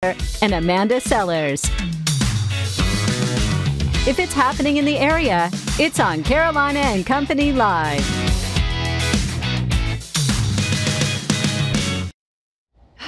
and Amanda Sellers. If it's happening in the area, it's on Carolina and Company Live.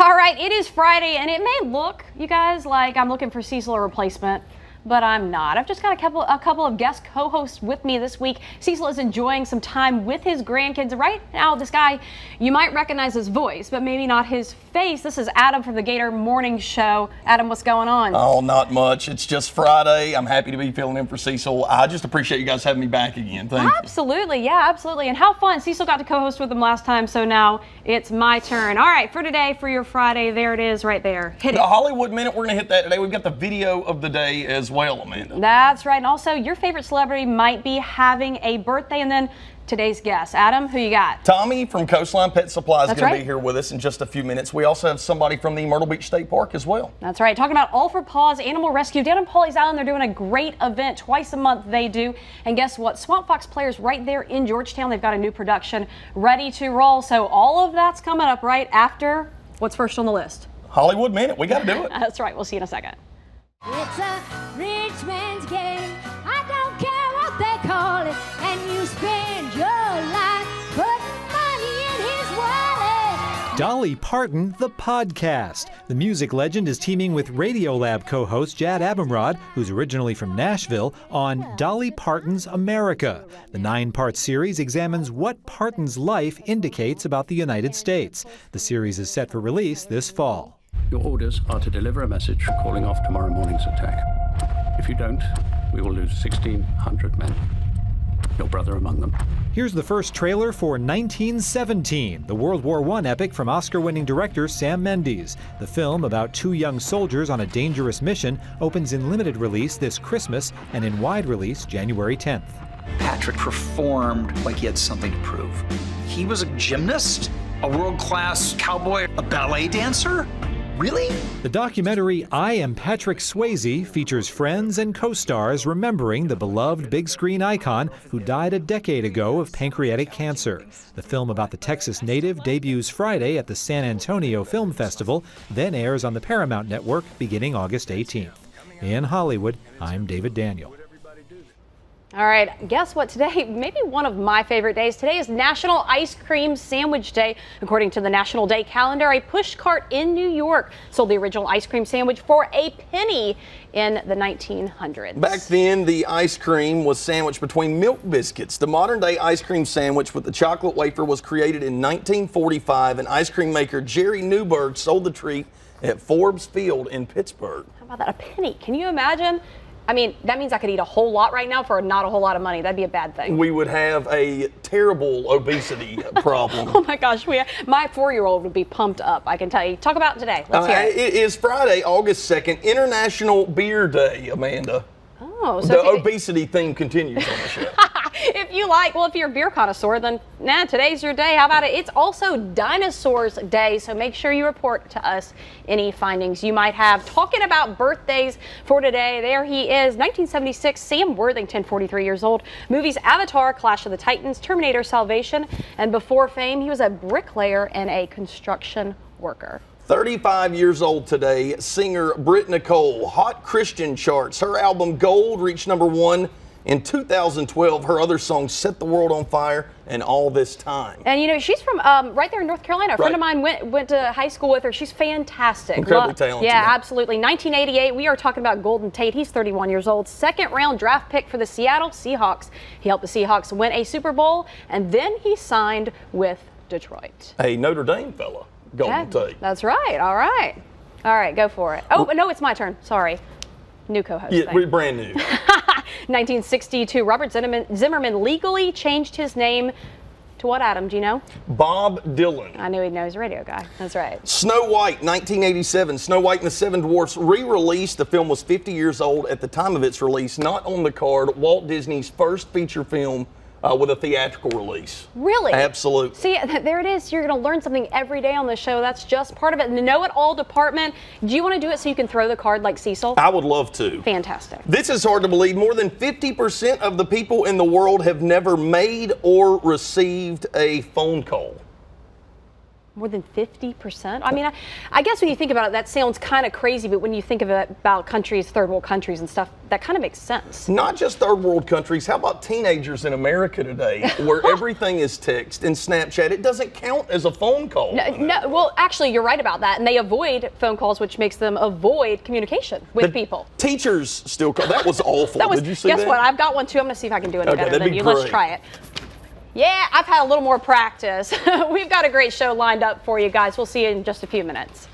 All right, it is Friday, and it may look, you guys, like I'm looking for Cecil a replacement, but I'm not. I've just got a couple of guest co-hosts with me this week. Cecil is enjoying some time with his grandkids. Right now, this guy, you might recognize his voice, but maybe not his face. This is Adam from the Gator Morning Show. Adam, what's going on? Oh, not much. It's just Friday. I'm happy to be filling in for Cecil. I just appreciate you guys having me back again. Thank you. Absolutely, yeah, absolutely. And how fun. Cecil got to co-host with him last time, so now it's my turn. All right, for today, for your Friday, there it is right there. Hit it. The Hollywood Minute, we're going to hit that today. We've got the video of the day as well, Amanda. That's right. And also, your favorite celebrity might be having a birthday. And then today's guest. Adam, who you got? Tommy from Coastline Pet Supply is going to right. be here with us in just a few minutes. We also have somebody from the Myrtle Beach State Park as well. That's right. Talking about All for Paws Animal Rescue. Down in Pawleys Island, they're doing a great event twice a month. They do. And guess what? Swamp Fox players right there in Georgetown. They've got a new production ready to roll. So all of that's coming up right after what's first on the list. Hollywood Minute. We got to do it. That's right. We'll see you in a second. It's a rich man's game. I don't care what they call it. And you spend your life putting money in his wallet. Dolly Parton, the podcast. The music legend is teaming with Radiolab co-host Jad Abumrad, who's originally from Nashville, on Dolly Parton's America. The 9-part series examines what Parton's life indicates about the United States. The series is set for release this fall. Your orders are to deliver a message calling off tomorrow morning's attack. If you don't, we will lose 1,600 men. Your brother among them. Here's the first trailer for 1917, the World War I epic from Oscar-winning director Sam Mendes. The film, about 2 young soldiers on a dangerous mission, opens in limited release this Christmas and in wide release January 10th. Patrick performed like he had something to prove. He was a gymnast, a world-class cowboy, a ballet dancer? Really? The documentary I Am Patrick Swayze features friends and co-stars remembering the beloved big screen icon who died a decade ago of pancreatic cancer. The film about the Texas native debuts Friday at the San Antonio Film Festival, then airs on the Paramount Network beginning August 18th. In Hollywood, I'm David Daniel. All right, guess what? Today, maybe one of my favorite days. Today is National Ice Cream Sandwich Day. According to the National Day calendar, a push cart in New York sold the original ice cream sandwich for a penny in the 1900s. Back then, the ice cream was sandwiched between milk biscuits. The modern-day ice cream sandwich with the chocolate wafer was created in 1945, and ice cream maker Jerry Newberg sold the treat at Forbes Field in Pittsburgh. How about that? A penny. Can you imagine? I mean, that means I could eat a whole lot right now for not a whole lot of money. That'd be a bad thing. We would have a terrible obesity problem. Oh my gosh, my 4-year-old would be pumped up, I can tell you. Talk about today. Let's hear it. It is Friday, August 2nd, International Beer Day, Amanda. Oh, so the obesity theme continues on the show. If you like, well, if you're a beer connoisseur, then today's your day. How about it? It's also Dinosaurs Day, so make sure you report to us any findings you might have. Talking about birthdays for today, there he is, 1976, Sam Worthington, 43 years old. Movies Avatar, Clash of the Titans, Terminator Salvation, and before fame, he was a bricklayer and a construction worker. 35 years old today, singer Britt Nicole, Hot Christian charts. Her album Gold reached #1 in 2012. Her other songs Set the World on Fire and All This Time. And you know, she's from right there in North Carolina. A friend of mine went to high school with her. She's fantastic. Incredibly talented. Yeah, absolutely. 1988, we are talking about Golden Tate. He's 31 years old. 2nd round draft pick for the Seattle Seahawks. He helped the Seahawks win a Super Bowl, and then he signed with Detroit. A Notre Dame fella. Golden Tate. That's right. All right. All right, go for it. Oh, no, it's my turn. Sorry. New co-host. Yeah, we're brand new. 1962, Robert Zimmerman legally changed his name to what, Adam? Do you know? Bob Dylan. I knew he'd know. He's a radio guy. That's right. Snow White, 1987. Snow White and the Seven Dwarfs re-released. The film was 50 years old at the time of its release. Not on the card. Walt Disney's first feature film with a theatrical release. Really? Absolutely. See, there it is. You're going to learn something every day on this show. That's just part of it. The know-it-all department. Do you want to do it so you can throw the card like Cecil? I would love to. Fantastic. This is hard to believe. More than 50% of the people in the world have never made or received a phone call. More than 50%? I mean, I guess when you think about it, that sounds kind of crazy, but when you think of it about countries, third world countries and stuff, that kind of makes sense. Not just third world countries. How about teenagers in America today where everything is text and Snapchat? It doesn't count as a phone call. No, well, actually, you're right about that. And they avoid phone calls, which makes them avoid communication with people. Teachers still call. That was awful. Did you see that? Guess what? I've got one too. I'm going to see if I can do it better than you. Great. Let's try it. Yeah, I've had a little more practice. We've got a great show lined up for you guys. We'll see you in just a few minutes.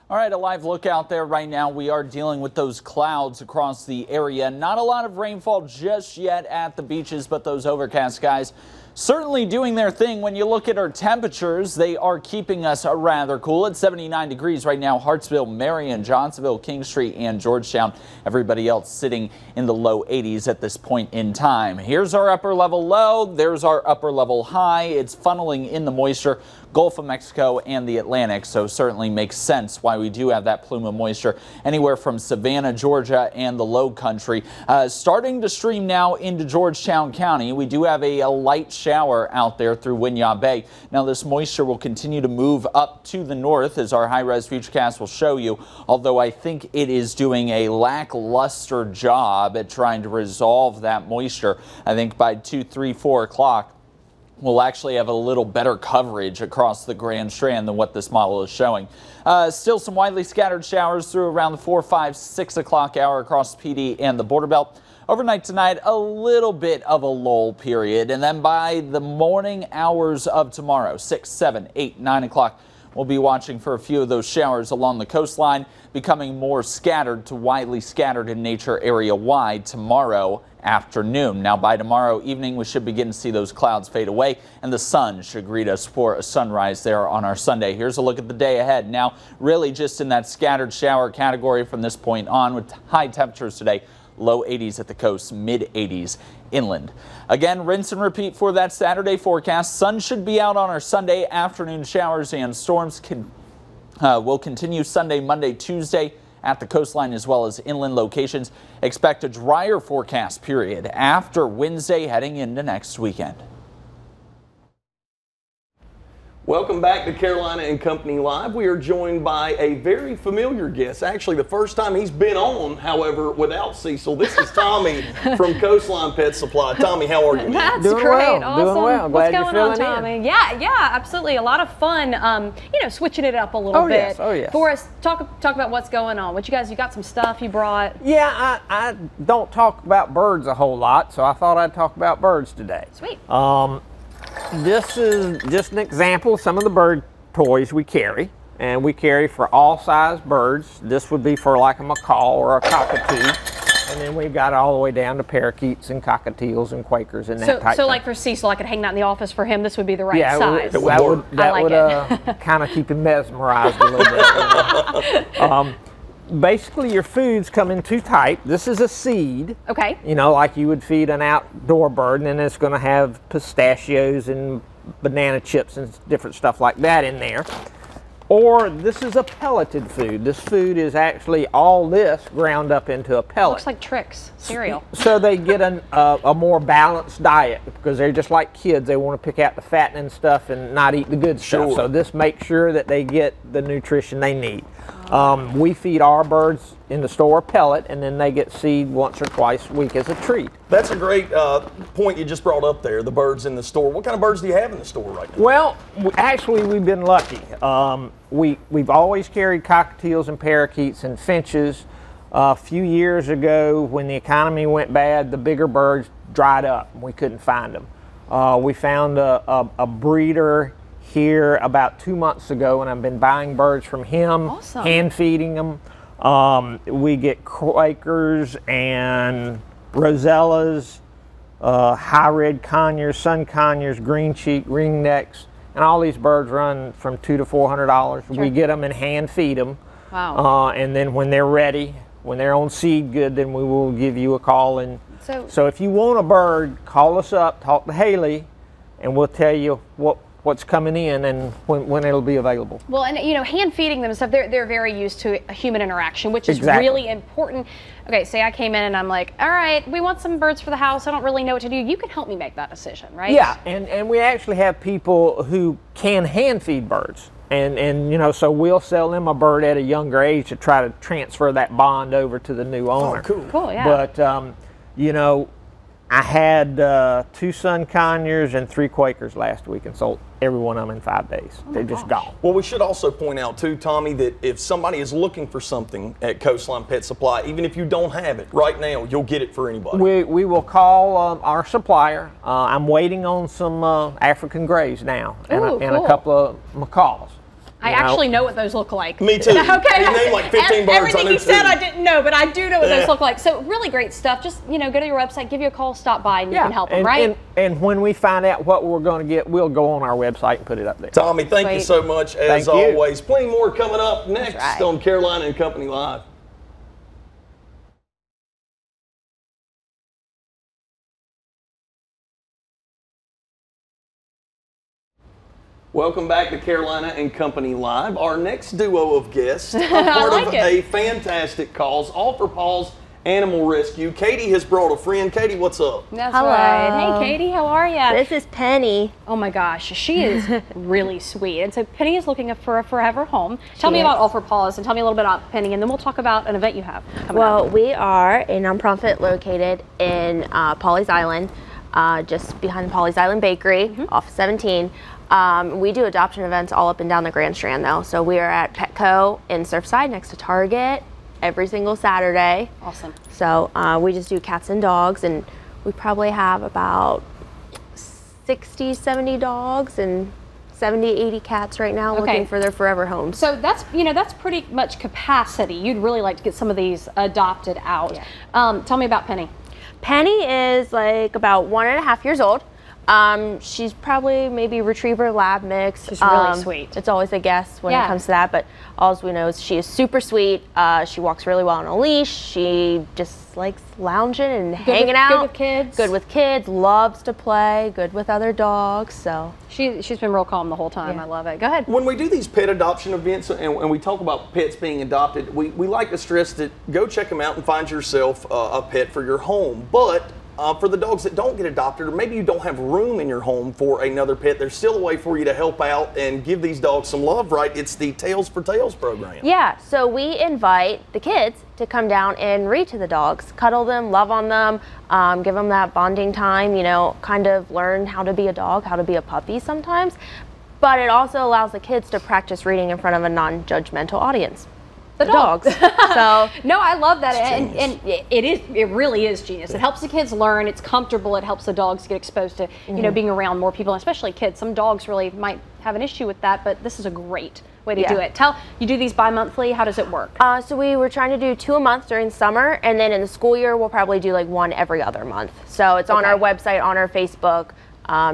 All right, a live look out there right now. We are dealing with those clouds across the area. Not a lot of rainfall just yet at the beaches, but those overcast skies certainly doing their thing. When you look at our temperatures, they are keeping us rather cool. It's 79 degrees right now. Hartsville, Marion, Johnsonville, King Street, and Georgetown. Everybody else sitting in the low 80s at this point in time. Here's our upper level low. There's our upper level high. It's funneling in the moisture. Gulf of Mexico and the Atlantic, so certainly makes sense why we do have that plume of moisture anywhere from Savannah, Georgia, and the Low Country. Starting to stream now into Georgetown County. We do have a light shower out there through Winyah Bay. Now this moisture will continue to move up to the north as our high-res futurecast will show you, although I think it is doing a lackluster job at trying to resolve that moisture. I think by 2, 3, 4 o'clock, we'll actually have a little better coverage across the Grand Strand than what this model is showing. Still some widely scattered showers through around the 4, 5, 6 o'clock hour across PD and the border belt. Overnight tonight, a little bit of a lull period. And then by the morning hours of tomorrow, 6, 7, 8, 9 o'clock, we'll be watching for a few of those showers along the coastline, becoming more scattered to widely scattered in nature area-wide tomorrow afternoon. Now by tomorrow evening, we should begin to see those clouds fade away and the sun should greet us for a sunrise there on our Sunday. Here's a look at the day ahead. Now really just in that scattered shower category from this point on, with high temperatures today. Low 80s at the coast, mid 80s inland. Again, rinse and repeat for that Saturday forecast. Sun should be out on our Sunday. Afternoon showers and storms will continue Sunday, Monday, Tuesday at the coastline as well as inland locations. Expect a drier forecast period after Wednesday heading into next weekend. Welcome back to Carolina and Company Live. We are joined by a very familiar guest. Actually, the first time he's been on, however, without Cecil. This is Tommy from Coastline Pet Supply. Tommy, how are you, man? That's doing great. well, Awesome. doing well. Glad What's you're going on, filling Tommy? in. Yeah, absolutely. A lot of fun. You know, switching it up a little bit. Yes. Oh, yes. For us, talk about what's going on. What you got some stuff you brought? Yeah, I don't talk about birds a whole lot, so I thought I'd talk about birds today. Sweet. This is just an example of some of the bird toys we carry, and we carry for all size birds. This would be for like a macaw or a cockatoo, and then we've got all the way down to parakeets and cockatiels and quakers and that type. So like for Cecil, I could hang that in the office for him. This would be the right size. That would kind of keep him mesmerized a little bit. Basically, your foods come in two types. This is a seed. Okay. You know, like you would feed an outdoor bird, and then it's going to have pistachios and banana chips and different stuff like that in there. Or this is a pelleted food. This food is actually all this ground up into a pellet. Looks like Trix cereal. So they get a more balanced diet because they're just like kids. They want to pick out the fattening stuff and not eat the good stuff. So this makes sure that they get the nutrition they need. We feed our birds in the store pellet, and then they get seed once or twice a week as a treat. That's a great point you just brought up there, the birds in the store. What kind of birds do you have in the store right now? Well, actually, we've been lucky. We've always carried cockatiels and parakeets and finches. A few years ago, when the economy went bad, the bigger birds dried up and we couldn't find them. We found a breeder here about 2 months ago, and I've been buying birds from him, awesome. Hand feeding them. We get Quakers and Rosellas, high-red conures, sun conures, green cheek, ringnecks, and all these birds run from $200 to $400. Sure. We get them and hand feed them. Wow. And then when they're ready, when they're on seed good, then we will give you a call. And so if you want a bird, call us up, talk to Haley, and we'll tell you what what's coming in and when it'll be available. Well, and you know, hand feeding them and stuff, they're very used to a human interaction, which is Exactly. really important. Okay, say I came in and I'm like, all right, we want some birds for the house. I don't really know what to do. You can help me make that decision, right? Yeah, and we actually have people who can hand feed birds. And you know, so we'll sell them a bird at a younger age to try to transfer that bond over to the new owner. Oh, cool. Cool, yeah. But, you know, I had 2 Sun Conyers and 3 Quakers last week and sold every one of them in 5 days. They're just gone. Well, we should also point out too, Tommy, that if somebody is looking for something at Coastline Pet Supply, even if you don't have it right now, you'll get it for anybody. We will call our supplier. I'm waiting on some African Greys now and, Ooh, and a cool. couple of macaws. I You know? actually know what those look like. Me too. Okay. You named like 15 birds. Everything I know you said, too. I didn't know, but I do know what Yeah. those look like. So really great stuff. Just, you know, go to your website, give you a call, stop by, and you can help them, right? And when we find out what we're going to get, we'll go on our website and put it up there. Tommy, thank you Sweet. so much as Thank you. always. Plenty more coming up next right. on Carolina and Company Live. Welcome back to Carolina and Company Live. Our next duo of guests are part like of it. a fantastic cause, all for Paul's Animal Rescue. Katie has brought a friend. Katie, what's up? That's Hello. right. Hey, Katie, how are you? This is Penny. Oh my gosh, she is really sweet. And so Penny is looking for a forever home. Tell me She about is. All for Paws and tell me a little bit about Penny, and then we'll talk about an event you have coming Well, up. we are a nonprofit located in Pawleys Island, just behind Pawleys Island Bakery, off 17. We do adoption events all up and down the Grand Strand, though. So we are at Petco in Surfside next to Target every single Saturday. Awesome. So we just do cats and dogs, and we probably have about 60, 70 dogs and 70, 80 cats right now Okay. looking for their forever homes. So that's, you know, that's pretty much capacity. You'd really like to get some of these adopted out. Yeah. Tell me about Penny. Penny is like about 1.5 years old. She's probably maybe retriever lab mix. She's really sweet. It's always a guess when Yeah. it comes to that, but all we know is she is super sweet. She walks really well on a leash. She just likes lounging and hanging out. Good with kids. Good with kids. Loves to play. Good with other dogs. So She's been real calm the whole time. Yeah. I love it. Go ahead. When we do these pet adoption events and we talk about pets being adopted, we like to stress that go check them out and find yourself a pet for your home. But for the dogs that don't get adopted, or maybe you don't have room in your home for another pet, there's still a way for you to help out and give these dogs some love, right? It's the Tails for Tails program. yeah, so we invite the kids to come down and read to the dogs, cuddle them, love on them, give them that bonding time, you know, kind of learn how to be a dog, how to be a puppy sometimes. But it also allows the kids to practice reading in front of a non-judgmental audience. The dogs. So No, I love that, and it really is genius. It helps the kids learn. It's comfortable. It helps the dogs get exposed to you know, being around more people, especially kids. Some dogs really might have an issue with that, but this is a great way to Yeah. do it. You do these bi-monthly. How does it work? so we were trying to do 2 a month during summer, and then in the school year we'll probably do like 1 every other month. So it's on Okay. our website, on our Facebook.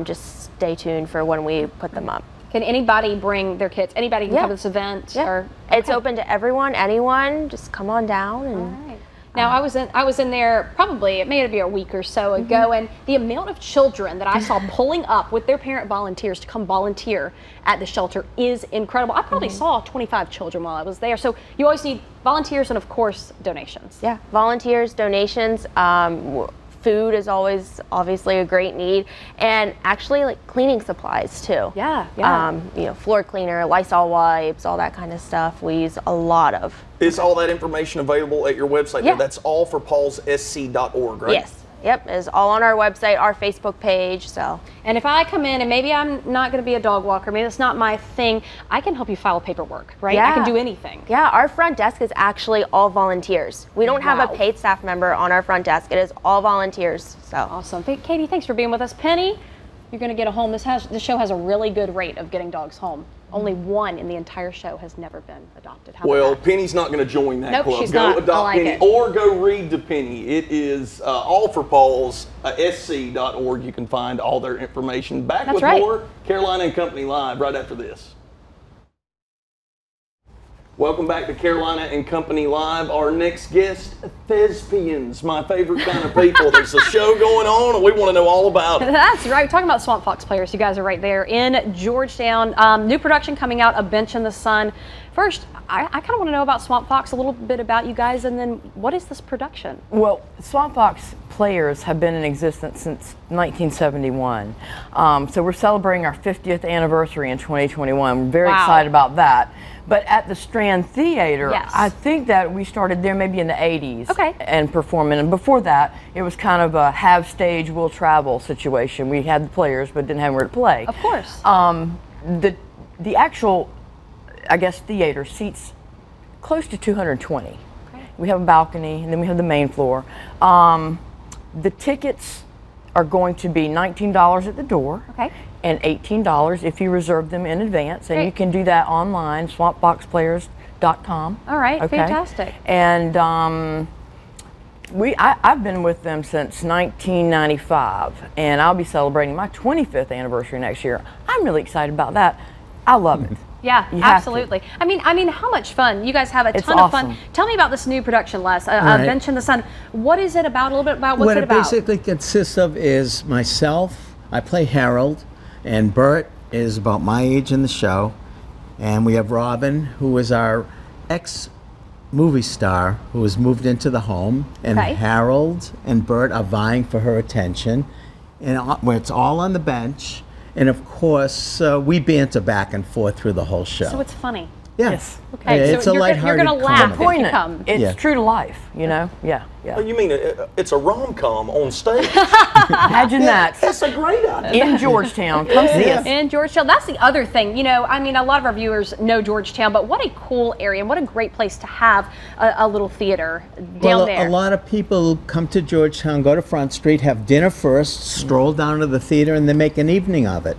Just stay tuned for when we put them up. Can anybody bring their kids? Anybody can Yeah. come to this event? Yeah. Or It's open to everyone, anyone. Just come on down and. All right. Now I was in there probably, it may be a week or so ago, and the amount of children that I saw pulling up with their parent volunteers to come volunteer at the shelter is incredible. I probably saw 25 children while I was there. So you always need volunteers and of course donations. Yeah, volunteers, donations, food is always obviously a great need, and actually like cleaning supplies too. Yeah. You know, floor cleaner, Lysol wipes, all that kind of stuff. We use a lot of. Is all that information available at your website? Yeah. That's allforpawlssc.org, right? Yes. Yep, is all on our website, our Facebook page. So And if I come in and maybe I'm not going to be a dog walker, maybe it's not my thing, I can help you file paperwork, right? I can Yeah. do anything. yeah, our front desk is actually all volunteers. We don't have Wow. a paid staff member on our front desk. It is all volunteers. So Awesome. Katie, thanks for being with us. Penny, you're going to get a home. This show has a really good rate of getting dogs home. Only one in the entire show has never been adopted. How about Well, that? Penny's not going to join that Nope, club. she's Go not. I adopt like Penny it. or go read to Penny. It is allforpaws.sc.org. You can find all their information. Back That's with right. more Carolina and Company Live right after this. Welcome back to Carolina and Company Live. Our next guest, thespians, my favorite kind of people. There's a show going on and we want to know all about it. That's right. We're talking about Swamp Fox Players. You guys are right there in Georgetown. New production coming out, A Bench in the Sun. First, I kind of want to know about Swamp Fox, a little bit about you guys, and then what is this production? Well, Swamp Fox Players have been in existence since 1971. So we're celebrating our 50th anniversary in 2021. We're very excited about that. But at the Strand Theater, I think that we started there maybe in the 80s and performing. And before that, it was kind of a have stage, will travel situation. We had the players, but didn't have where to play. Of course. The actual, I guess, theater seats close to 220. Okay. We have a balcony, and then we have the main floor. The tickets are going to be $19 at the door. Okay. And $18 if you reserve them in advance, and you can do that online, swampboxplayers.com. All right, fantastic. And I've been with them since 1995, and I'll be celebrating my 25th anniversary next year. I'm really excited about that. I love it. Yeah, absolutely. I mean, how much fun. You guys have a ton of fun. Tell me about this new production, Les, A Bench in the Sun. What is it about? A little bit about what's it about? What it basically consists of is myself, I play Harold, and Bert is about my age in the show, and we have Robin, who is our ex-movie star who has moved into the home, and Harold and Bert are vying for her attention, and it's all on the bench, and of course we banter back and forth through the whole show. So it's funny. Yes. Okay, it's so a lighthearted you're going to laugh if you come. It's true to life, you know? Yeah. Oh, you mean it's a rom-com on stage? Imagine that. That's a great idea. In Georgetown. Come see us. In Georgetown. That's the other thing. You know, I mean, a lot of our viewers know Georgetown, but what a cool area and what a great place to have a little theater down there. A lot of people come to Georgetown, go to Front Street, have dinner first, stroll down to the theater, and then make an evening of it.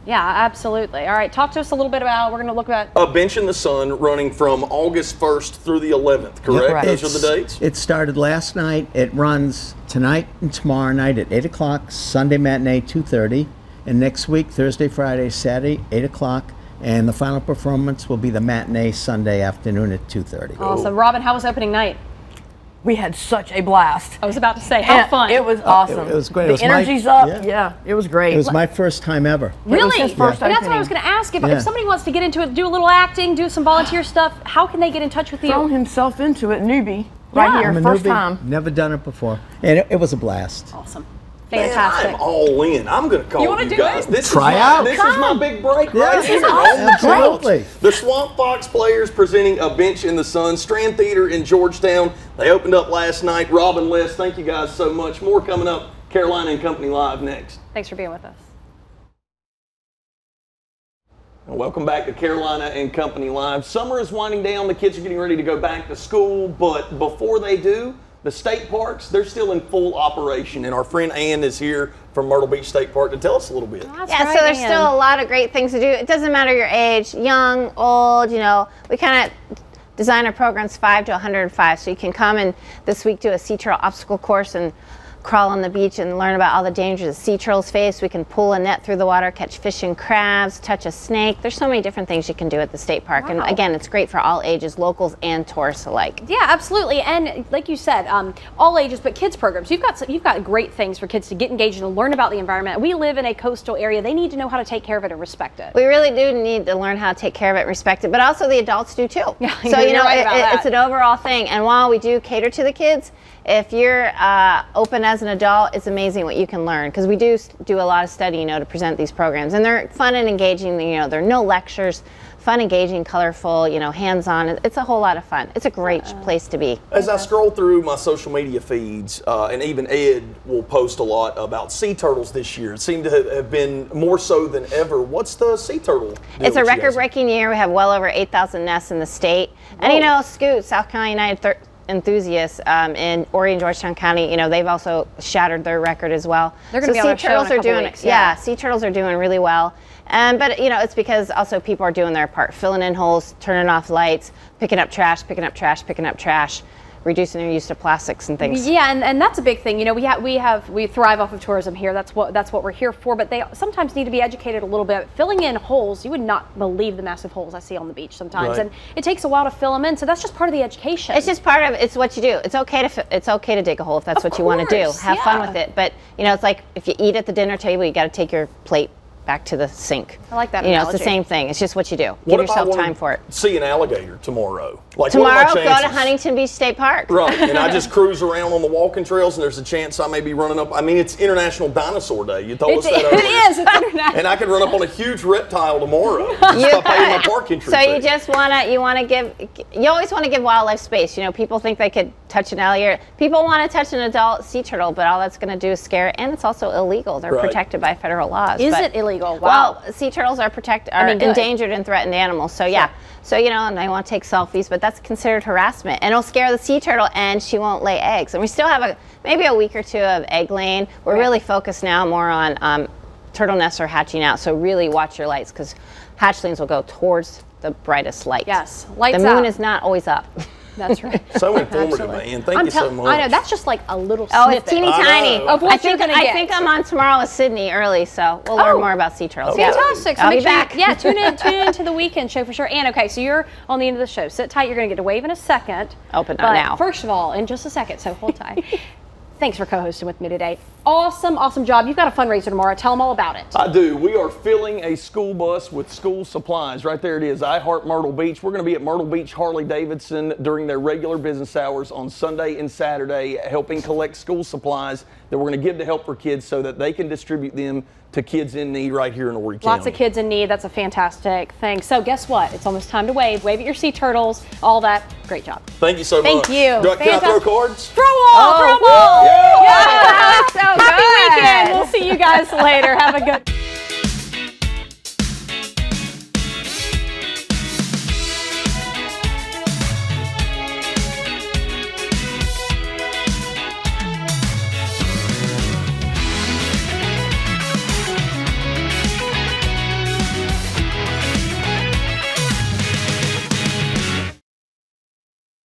Yeah, absolutely. All right, talk to us a little bit about, we're going to look at A Bench in the Sun, running from August 1st through the 11th, correct? Those are the dates? It started last night. It runs tonight and tomorrow night at 8 o'clock, Sunday matinee 2:30, and next week, Thursday, Friday, Saturday, 8 o'clock, and the final performance will be the matinee Sunday afternoon at 2:30. Awesome. Robin, how was opening night? We had such a blast. I was about to say, how fun. It was awesome. It was great. The energy's up. Yeah, it was great. It was my first time ever. Really? His first That's what I was going to ask. If somebody wants to get into it, do a little acting, do some volunteer stuff, how can they get in touch with you? Thrown himself into it, newbie, right here, first time. Never done it before. And it was a blast. Awesome. Fantastic. Man, I'm all in. I'm going to call you guys. This is my big break right here. Absolutely. The Swamp Fox Players presenting A Bench in the Sun, Strand Theater in Georgetown. They opened up last night. Robin, Les, thank you guys so much. More coming up. Carolina and Company Live next. Thanks for being with us. Welcome back to Carolina and Company Live. Summer is winding down. The kids are getting ready to go back to school, but before they do, the state parks, they're still in full operation, and our friend Ann is here from Myrtle Beach State Park to tell us a little bit. So there's still a lot of great things to do. It doesn't matter your age, young, old, you know, we kind of design our programs 5 to 105, so you can come and this week do a sea turtle obstacle course and crawl on the beach and learn about all the dangers that sea turtles face. We can pull a net through the water, catch fish and crabs, touch a snake. There's so many different things you can do at the state park. And again, it's great for all ages, locals and tourists alike. Yeah, absolutely. And like you said, all ages, but kids programs. You've got great things for kids to get engaged and learn about the environment. We live in a coastal area. They need to know how to take care of it and respect it. We really do need to learn how to take care of it and respect it, but also the adults do too. Yeah, so you know, it's an overall thing. And while we do cater to the kids, if you're open as an adult, it's amazing what you can learn, because we do a lot of study, you know, to present these programs, and they're fun and engaging. You know, there are no lectures, fun, engaging, colorful, you know, hands-on. It's a whole lot of fun. It's a great place to be. As I scroll through my social media feeds, and even Ed will post a lot about sea turtles this year. It seemed to have been more so than ever. What's the sea turtle? It's a record-breaking year. We have well over 8,000 nests in the state, and you know, Scoot, South Carolina United enthusiasts in Horry and Georgetown County, you know, they've also shattered their record as well. They're going to be on our show in a couple weeks. Yeah, sea turtles are doing really well. But you know, it's because also people are doing their part, filling in holes, turning off lights, picking up trash, picking up trash, picking up trash. reducing their use of plastics and things. Yeah, and that's a big thing. You know, we thrive off of tourism here. That's what we're here for. But they sometimes need to be educated a little bit. Filling in holes, you would not believe the massive holes I see on the beach sometimes, and it takes a while to fill them in. So that's just part of the education. It's just part of it's what you do. It's okay to dig a hole if that's what you want to do. Have fun with it. But you know, it's like if you eat at the dinner table, you got to take your plate back to the sink. I like that You know, analogy. it's the same thing. It's just what you do. Give yourself time for it. See an alligator tomorrow. Like, Tomorrow, what are my go to chances? Huntington Beach State Park. Right, and I just cruise around on the walking trails, and there's a chance I may be running up. I mean, it's International Dinosaur Day. You told us that earlier. It is. It's international. And I could run up on a huge reptile tomorrow. Stop paying my park entry So fee. you always want to give wildlife space. You know, people think they could touch an alligator. People want to touch an adult sea turtle, but all that's going to do is scare it, and it's also illegal. They're protected by federal laws. Is it illegal? Wow. Well, sea turtles are endangered and threatened animals. So yeah. So, you know, and I want to take selfies, but that's considered harassment. And it'll scare the sea turtle, and she won't lay eggs. And we still have maybe a week or two of egg laying. We're really focused now more on turtle nests are hatching out. So really watch your lights, because hatchlings will go towards the brightest light. Yes, lights out. The moon is not always up. That's right. So informative, man. Thank you so much. I know, that's just like a little Oh, snippet. it's teeny tiny. Of what you're going to get. I think I'm on tomorrow with Sydney early, so we'll learn more about sea turtles. Fantastic. So I'll make be sure back. tune in to the weekend show for sure. And okay, so you're on the end of the show. Sit tight. You're going to get a wave in a second. Open but now. First of all, in just a second, so hold tight. Thanks for co-hosting with me today. Awesome job. You've got a fundraiser tomorrow. Tell them all about it. I do. We are filling a school bus with school supplies. Right there it is. I Heart Myrtle Beach. We're going to be at Myrtle Beach Harley-Davidson during their regular business hours on Sunday and Saturday, helping collect school supplies that we're going to give to Help for Kids so that they can distribute them to kids in need right here in Horry County. Lots of kids in need. That's a fantastic thing. So guess what? It's almost time to wave. Wave at your sea turtles. All that. Great job. Thank you so much. Thank you. Can I throw cards? Throw them all. Throw them all. Yeah. Happy weekend. We'll see you guys later. Have a good